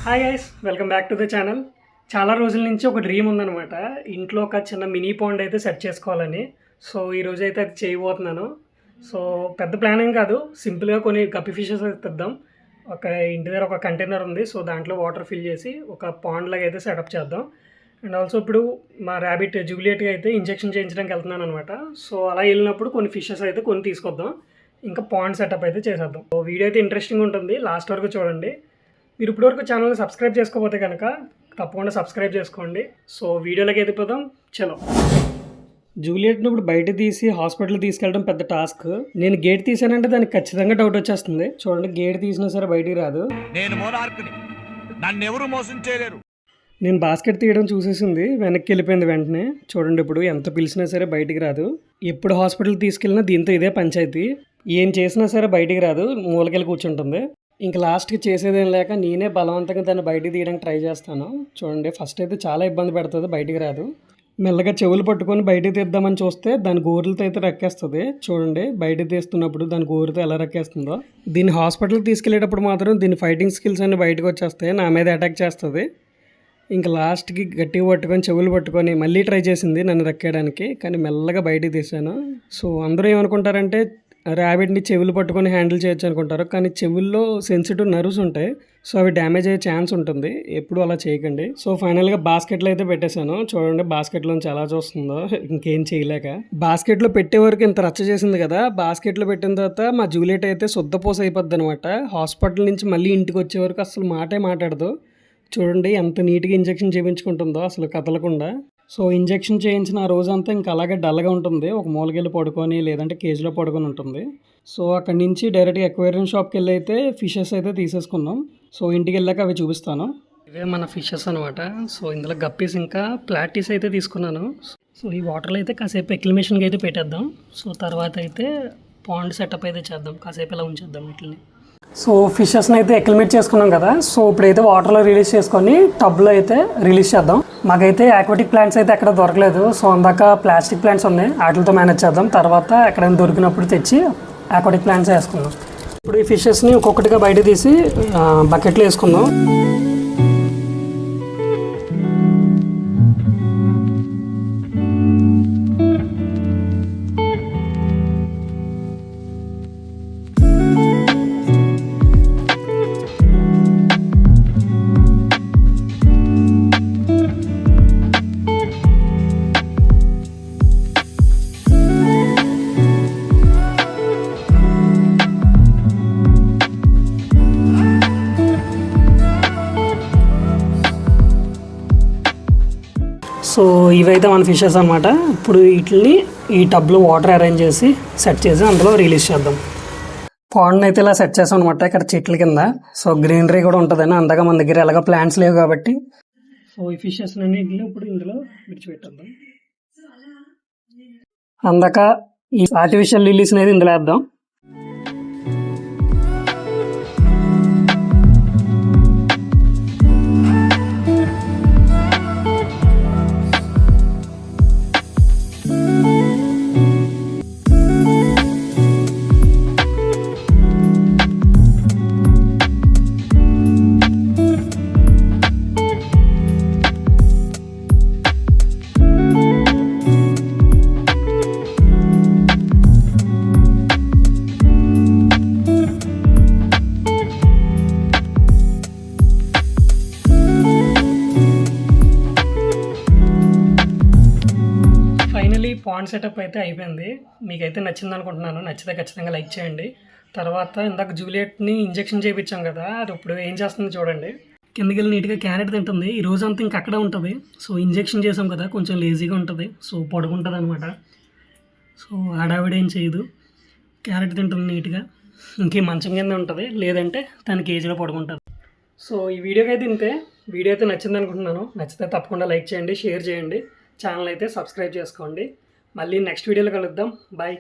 Hi guys, welcome back to the channel. చాలా రోజుల నుంచి ఒక డ్రీమ్ ఉందన్నమాట. ఇంట్లో ఒక చిన్న మినీ పాండ్ అయితే సెట్ చేసుకోవాలని. సో ఈరోజు అయితే అది చేయబోతున్నాను. సో పెద్ద ప్లాన్ ఏం కాదు, సింపుల్గా కొన్ని గప్పి ఫిషెస్ అయితే తెద్దాం. ఒక ఇంటి దగ్గర ఒక కంటైనర్ ఉంది, సో దాంట్లో వాటర్ ఫిల్ చేసి ఒక పాండ్ లాగా అయితే సెటప్ చేద్దాం. అండ్ ఆల్సో ఇప్పుడు మా ర్యాబిట్ జూలియట్గా అయితే ఇంజెక్షన్ చేయించడానికి వెళ్తున్నాను అనమాట. సో అలా వెళ్ళినప్పుడు కొన్ని ఫిషెస్ అయితే కొన్ని తీసుకొద్దాం, ఇంకా పాండ్ సెటప్ అయితే చేసేద్దాం. సో వీడియో అయితే ఇంట్రెస్టింగ్ ఉంటుంది, లాస్ట్ వరకు చూడండి. మీరు ఇప్పటివరకు ఛానల్ని సబ్స్క్రైబ్ చేసుకోకపోతే కనుక తప్పకుండా సబ్స్క్రైబ్ చేసుకోండి. సో వీడియోలోకి ఎదిగిపోదాం, చలో. జూలియట్ని ఇప్పుడు బయట తీసి హాస్పిటల్ తీసుకెళ్ళడం పెద్ద టాస్క్. నేను గేట్ తీసానంటే దానికి ఖచ్చితంగా డౌట్ వచ్చేస్తుంది. చూడండి, గేట్ తీసినా సరే బయటికి రాదు. నేను బాస్కెట్ తీయడం చూసేసింది, వెనక్కి వెళ్ళిపోయింది వెంటనే. చూడండి, ఇప్పుడు ఎంత పిలిచినా సరే బయటికి రాదు. ఎప్పుడు హాస్పిటల్ తీసుకెళ్ళినా దీంతో ఇదే పంచాయతీ. ఏం చేసినా సరే బయటికి రాదు, మూలకెళ్ళి కూర్చుంటుంది. ఇంకా లాస్ట్కి చేసేదేం లేక నేనే బలవంతంగా దాన్ని బయటికి తీయడానికి ట్రై చేస్తాను. చూడండి, ఫస్ట్ అయితే చాలా ఇబ్బంది పెడుతుంది, బయటికి రాదు. మెల్లగా చెవులు పట్టుకొని బయటికి తీద్దామని చూస్తే దాని గోరులతో అయితే రెక్కేస్తుంది. చూడండి, బయటికి తీస్తున్నప్పుడు దాని గోరుతో ఎలా రెక్కేస్తుందో. దీన్ని హాస్పిటల్కి తీసుకెళ్ళేటప్పుడు మాత్రం దీని ఫైటింగ్ స్కిల్స్ అన్ని బయటకు వచ్చేస్తాయి, నా మీద అటాక్ చేస్తుంది. ఇంకా లాస్ట్కి గట్టిగా పట్టుకొని చెవులు పట్టుకొని మళ్ళీ ట్రై చేసింది నన్ను రెక్కేయడానికి, కానీ మెల్లగా బయటికి తీసాను. సో అందరూ ఏమనుకుంటారంటే ర్యాబిట్ని చెవులు పట్టుకొని హ్యాండిల్ చేయొచ్చు అనుకుంటారు, కానీ చెవుల్లో సెన్సిటివ్ నర్వ్స్ ఉంటాయి, సో అవి డ్యామేజ్ అయ్యే ఛాన్స్ ఉంటుంది. ఎప్పుడు అలా చేయకండి. సో ఫైనల్గా బాస్కెట్లో అయితే పెట్టేశాను. చూడండి, బాస్కెట్లోంచి ఎలా చూస్తుందో, ఇంకేం చేయలేక. బాస్కెట్లో పెట్టే వరకు ఇంత రచ్చ చేసింది కదా, బాస్కెట్లో పెట్టిన తర్వాత మా జూలియట్ అయితే శుద్ధపూస అయిపోద్ది అనమాట. హాస్పిటల్ నుంచి మళ్ళీ ఇంటికి వచ్చే వరకు అసలు మాటే మాట్లాడదు. చూడండి ఎంత నీట్గా ఇంజెక్షన్ చేయించుకుంటుందో, అసలు కదలకుండా. సో ఇంజెక్షన్ చేయించిన ఆ రోజంతా ఇంకా అలాగే డల్గా ఉంటుంది, ఒక మూలకెళ్ళి పడుకొని లేదంటే కేజీలో పడుకొని ఉంటుంది. సో అక్కడి నుంచి డైరెక్ట్గా ఎక్వేరియం షాప్కి వెళ్ళి అయితే ఫిషెస్ అయితే తీసేసుకున్నాం. సో ఇంటికి వెళ్ళాక అవి చూపిస్తాను. ఇవే మన ఫిషెస్ అనమాట. సో ఇందులో గప్పీస్ ఇంకా ప్లాటీస్ అయితే తీసుకున్నాను. సో ఈ వాటర్లో అయితే కాసేపు ఎక్లిమేషన్కి అయితే పెట్టేద్దాం. సో తర్వాత అయితే పాండ్ సెటప్ అయితే చేద్దాం, కాసేపు ఇలా ఉంచేద్దాం వీటిని. సో ఫిషెస్ని అయితే ఎక్లిమేట్ చేసుకున్నాం కదా, సో ఇప్పుడైతే వాటర్లో రిలీజ్ చేసుకొని టబ్లో అయితే రిలీజ్ చేద్దాం. మాకైతే ఆక్వాటిక్ ప్లాంట్స్ అయితే ఎక్కడ దొరకలేదు, సో అందాక ప్లాస్టిక్ ప్లాంట్స్ ఉన్నాయి, వాటితో మేనేజ్ చేద్దాం. తర్వాత ఎక్కడైనా దొరికినప్పుడు తెచ్చి ఆక్వాటిక్ ప్లాంట్స్ వేసుకుందాం. ఇప్పుడు ఈ ఫిషెస్ని ఒక్కొక్కటిగా బయట తీసి బకెట్లో వేసుకుందాం. సో ఇవైతే మన ఫిషెస్ అనమాట. ఇప్పుడు వీటిని ఈ టబ్లో వాటర్ అరేంజ్ చేసి సెట్ చేసి అందులో రిలీజ్ చేద్దాం. పాండ్ని అయితే ఇలా సెట్ చేసాం అనమాట, ఇక్కడ చెట్ల కింద. సో గ్రీనరీ కూడా ఉంటుందని, అందాక మన దగ్గర ఎలాగో ప్లాంట్స్ లేవు కాబట్టి. సో ఈ ఫిషెస్ అన్నింటిని ఇప్పుడు ఇందులో విడిచిపెట్టేద్దాం. అందాక ఈ ఆర్టిఫిషియల్ లిల్లీస్ అనేది ఇందులో వేద్దాం. పాండ్ సెటప్ అయితే అయిపోయింది. మీకైతే నచ్చింది అనుకుంటున్నాను. నచ్చితే ఖచ్చితంగా లైక్ చేయండి. తర్వాత ఇందాక జూలియట్ని ఇంజెక్షన్ చేయించాం కదా, అది ఇప్పుడు ఏం చేస్తుందో చూడండి. కిందకి వెళ్ళి నీట్గా క్యారెట్ తింటుంది. ఈ రోజంతా ఇంక అక్కడే ఉంటుంది. సో ఇంజెక్షన్ చేసాం కదా, కొంచెం లేజీగా ఉంటుంది, సో పడుకుంటుంది అనమాట. సో ఆడావిడేం చేయదు, క్యారెట్ తింటుంది నీట్గా. ఇంకే మంచం కింద ఉంటుంది, లేదంటే తన కేజీలో పడుకుంటుంది. సో ఈ వీడియోకి అయితే ఇంతే. వీడియో అయితే నచ్చింది అనుకుంటున్నాను. నచ్చితే తప్పకుండా లైక్ చేయండి, షేర్ చేయండి, ఛానల్ అయితే సబ్స్క్రైబ్ చేసుకోండి. మళ్ళీ నెక్స్ట్ వీడియోలో కలుద్దాం. బాయ్.